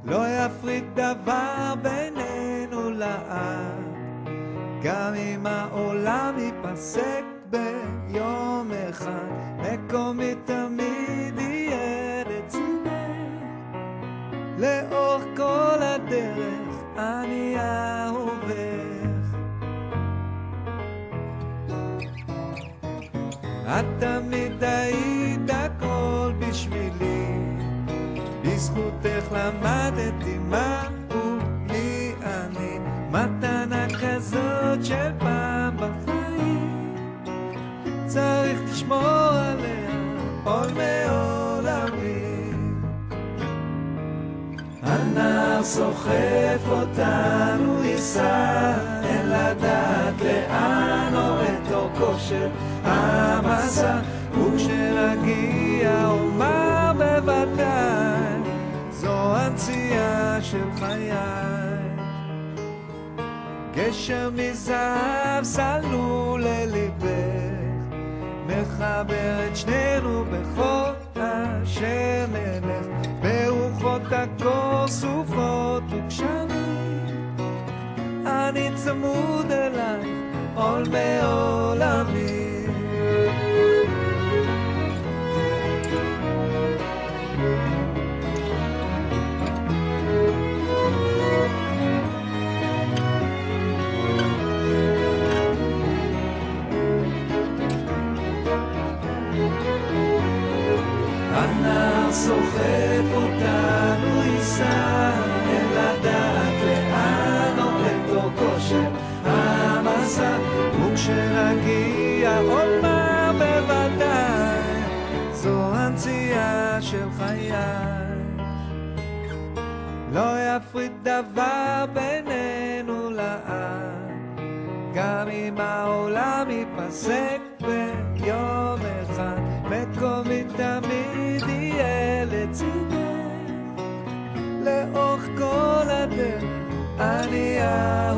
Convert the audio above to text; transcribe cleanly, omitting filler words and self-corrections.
לא יפריד דבר בינינו לעד, גם אם העולם ייפסק ביום אחד, מקומי תמיד יהיה לצידך, לאורך כל הדרך אני אהובך. את תמיד היית הכל בשבילי, בזכותך למדתי מהו לי אני, מתנה כזאת של פעם בחיים, צריך לשמור עליה עול מעולמי. הנער סוחף אותנו ייסע, אין לדעת לאן אורת אורכו של המסע, וכשנגיע אומר בוודאי זו הנציאה של חיי. גשר מזהב סלול לליבך, מחבר את שנינו בכל אשר נלך, ברוחות הקור סופות וגשמים, אני צמוד אלייך עול מעולמי. הנער סוחף אותנו ייסע, אין לדעת לאן אורת אורכו של המסע, וכשנגיע אומר בוודאי זו הנציאה של חיי. לא יפריד דבר בינינו לעד, גם אם העולם ייפסק ביום אחד, מקומי תמיד יהיה לצידך, לאורך כל הדרך אני אהוב.